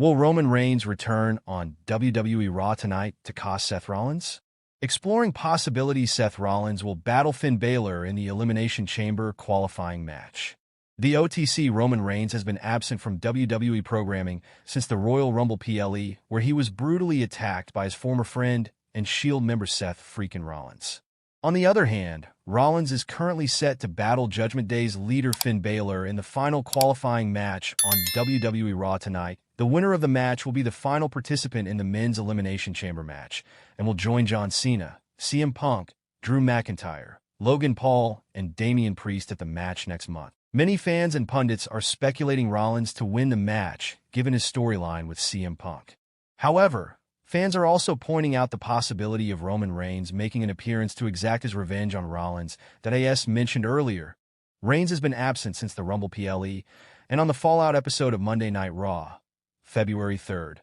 Will Roman Reigns return on WWE RAW tonight to cost Seth Rollins? Exploring possibilities, Seth Rollins will battle Finn Balor in the Elimination Chamber qualifying match. The OTC Roman Reigns has been absent from WWE programming since the Royal Rumble Ple, where he was brutally attacked by his former friend and Shield member Seth Frekin Rollins. On the other hand, Rollins is currently set to battle Judgment Day's leader Finn Balor in the final qualifying match on WWE RAW tonight. The winner of the match will be the final participant in the men's Elimination Chamber match and will join John Cena, CM Punk, Drew McIntyre, Logan Paul, and Damian Priest at the match next month. Many fans and pundits are speculating Rollins to win the match, given his storyline with CM Punk. However, fans are also pointing out the possibility of Roman Reigns making an appearance to exact his revenge on Rollins that AS mentioned earlier. Reigns has been absent since the Rumble Ple, and on the Fallout episode of Monday Night Raw, February 3rd,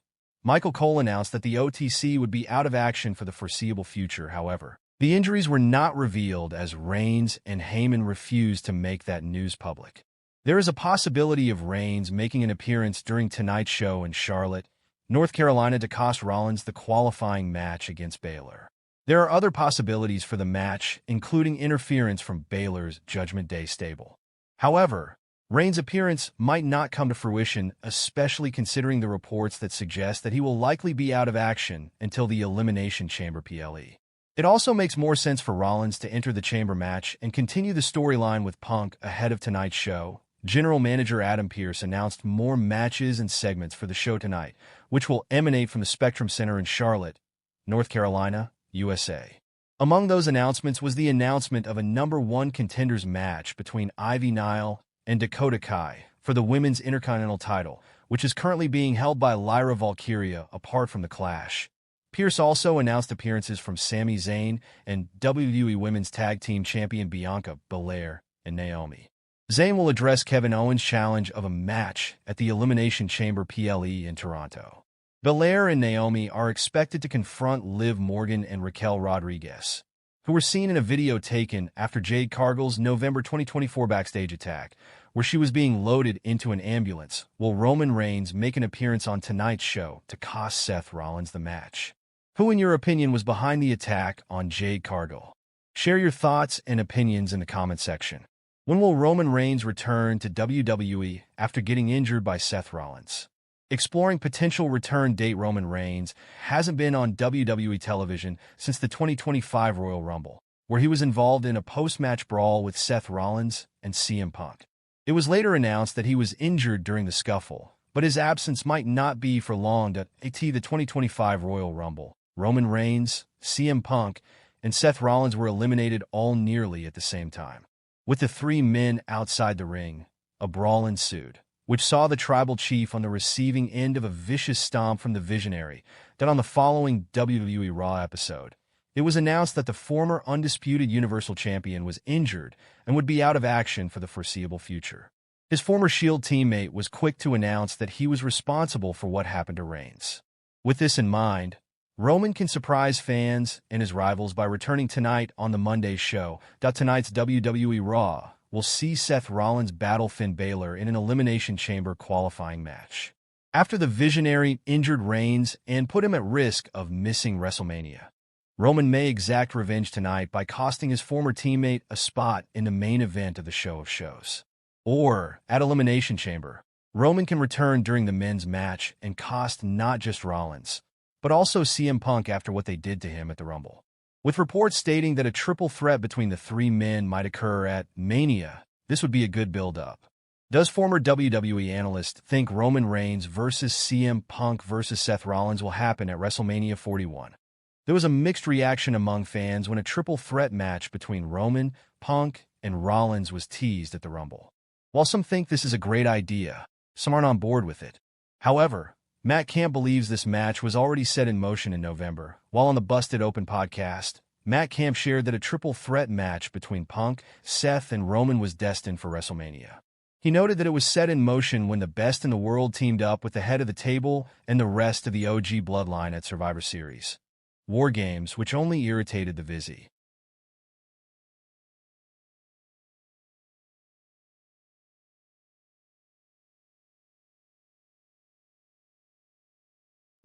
Michael Cole announced that the OTC would be out of action for the foreseeable future. However, the injuries were not revealed as Reigns and Heyman refused to make that news public. There is a possibility of Reigns making an appearance during tonight's show in Charlotte, North Carolina to cost Rollins the qualifying match against Balor. There are other possibilities for the match, including interference from Balor's Judgment Day stable. However, Reigns' appearance might not come to fruition, especially considering the reports that suggest that he will likely be out of action until the Elimination Chamber Ple. It also makes more sense for Rollins to enter the Chamber match and continue the storyline with Punk ahead of tonight's show. General Manager Adam Pearce announced more matches and segments for the show tonight, which will emanate from the Spectrum Center in Charlotte, North Carolina, USA. Among those announcements was the announcement of a #1 contenders match between Ivy Nile and Dakota Kai for the Women's Intercontinental title, which is currently being held by Lira Valcaria apart from the clash. Pearce also announced appearances from Sami Zayn and WWE Women's Tag Team Champion Bianca Biller and Naomi. Zayn will address Kevin Owens' challenge of a match at the Elimination Chamber Ple in Toronto. Belair and Naomi are expected to confront Liv Morgan and Raquel Rodriguez, who were seen in a video taken after Jadi Cargill's November 2024 backstage attack, where she was being loaded into an ambulance. Will Roman Reigns make an appearance on tonight's show to cost Seth Rollins the match? Who, in your opinion, was behind the attack on Jadi Cargill? Share your thoughts and opinions in the comment section. When will Roman Reigns return to WWE after getting injured by Seth Rollins? Exploring potential return date, Roman Reigns hasn't been on WWE television since the 2025 Royal Rumble, where he was involved in a post-match brawl with Seth Rollins and CM Punk. It was later announced that he was injured during the scuffle, but his absence might not be for long. At the 2025 Royal Rumble, Roman Reigns, CM Punk, and Seth Rollins were eliminated all nearly at the same time. With the three men outside the ring, a brawl ensued, which saw the tribal chief on the receiving end of a vicious stomp from the Visionary. Then on the following WWE RAW episode, it was announced that the former undisputed Universal Champion was injured and would be out of action for the foreseeable future. His former Shield teammate was quick to announce that he was responsible for what happened to Reigns. With this in mind, Roman can surprise fans and his rivals by returning tonight on the Monday show. Tonight's WWE RAW will see Seth Rollins battle Finn Balor in an Elimination Chamber qualifying match, after the Visionary injured Reigns and put him at risk of missing WrestleMania. Roman may exact revenge tonight by costing his former teammate a spot in the main event of the show of shows. Or, at Elimination Chamber, Roman can return during the men's match and cost not just Rollins, but also CM Punk after what they did to him at the Rumble. With reports stating that a triple threat between the three men might occur at Mania, this would be a good build-up. Does former WWE analyst think Roman Reigns versus CM Punk versus Seth Rollins will happen at WrestleMania 41? There was a mixed reaction among fans when a triple threat match between Roman, Punk, and Rollins was teased at the Rumble. While some think this is a great idea, some aren't on board with it. However, Matt Camp believes this match was already set in motion in November. While on the Busted Open podcast, Matt Camp shared that a triple threat match between Punk, Seth, and Roman was destined for WrestleMania. He noted that it was set in motion when the best in the world teamed up with the head of the table and the rest of the OG bloodline at Survivor Series War Games, which only irritated the Vizzy.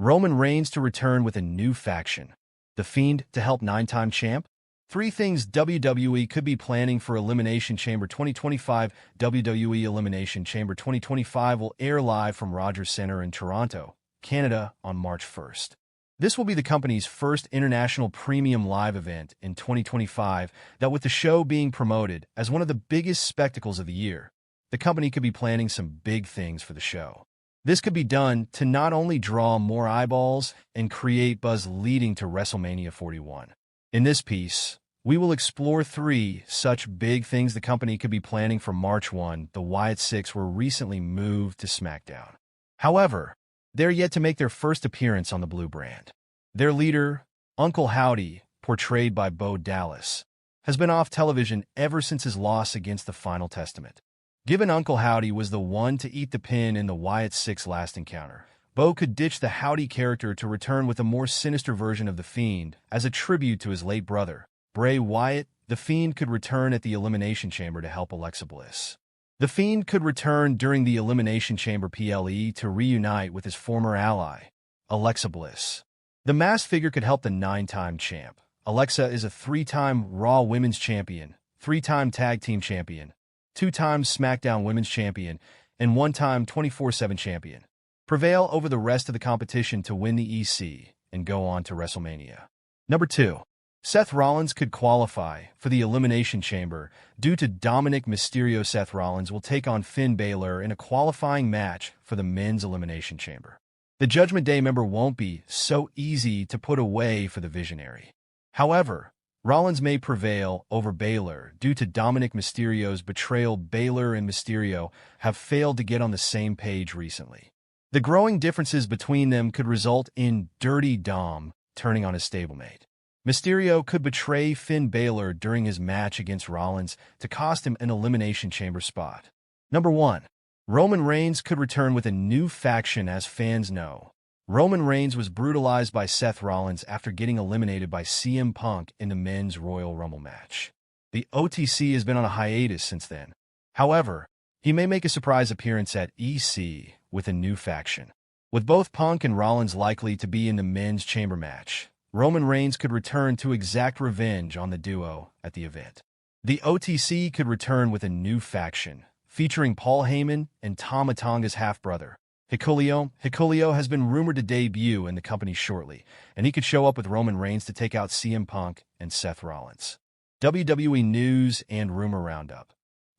Roman Reigns to return with a new faction. The Fiend to help 9-time champ. 3 things WWE could be planning for Elimination Chamber 2025. WWE Elimination Chamber 2025 will air live from Rogers Centre in Toronto, Canada on March 1st. This will be the company's first international premium live event in 2025 that, with the show being promoted as one of the biggest spectacles of the year, the company could be planning some big things for the show. This could be done to not only draw more eyeballs and create buzz leading to WrestleMania 41. In this piece, we will explore 3 such big things the company could be planning for March 1. The Wyatt Six were recently moved to SmackDown. However, they're yet to make their first appearance on the Blue brand. Their leader, Uncle Howdy, portrayed by Bo Dallas, has been off television ever since his loss against the Final Testament. Given Uncle Howdy was the one to eat the pin in the Wyatt Six last encounter, Bo could ditch the Howdy character to return with a more sinister version of The Fiend as a tribute to his late brother, Bray Wyatt. The Fiend could return at the Elimination Chamber to help Alexa Bliss. The Fiend could return during the Elimination Chamber PLE to reunite with his former ally, Alexa Bliss. The masked figure could help the 9-time champ. Alexa is a 3-time Raw Women's Champion, 3-time Tag Team Champion, 2-time SmackDown Women's Champion, and 1-time 24/7 Champion. Prevail over the rest of the competition to win the EC and go on to WrestleMania. Number 2. Seth Rollins could qualify for the Elimination Chamber due to Dominic Mysterio. Seth Rollins will take on Finn Balor in a qualifying match for the Men's Elimination Chamber. The Judgment Day member won't be so easy to put away for the Visionary. However, Rollins may prevail over Balor due to Dominic Mysterio's betrayal. Balor and Mysterio have failed to get on the same page recently. The growing differences between them could result in Dirty Dom turning on his stablemate. Mysterio could betray Finn Balor during his match against Rollins to cost him an Elimination Chamber spot. Number 1. Roman Reigns could return with a new faction. As fans know, Roman Reigns was brutalized by Seth Rollins after getting eliminated by CM Punk in the Men's Royal Rumble match. The OTC has been on a hiatus since then. However, he may make a surprise appearance at EC with a new faction. With both Punk and Rollins likely to be in the Men's Chamber match, Roman Reigns could return to exact revenge on the duo at the event. The OTC could return with a new faction, featuring Paul Heyman and Tama Tonga's half-brother, Hikuleo. Hikuleo has been rumored to debut in the company shortly, and he could show up with Roman Reigns to take out CM Punk and Seth Rollins. WWE News and Rumor Roundup.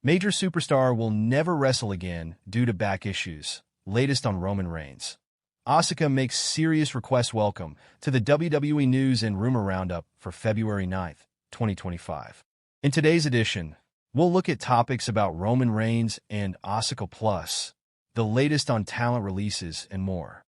Major superstar will never wrestle again due to back issues. Latest on Roman Reigns. Asuka makes serious request. Welcome to the WWE News and Rumor Roundup for February 9th, 2025. In today's edition, we'll look at topics about Roman Reigns and Asuka, plus the latest on talent releases and more.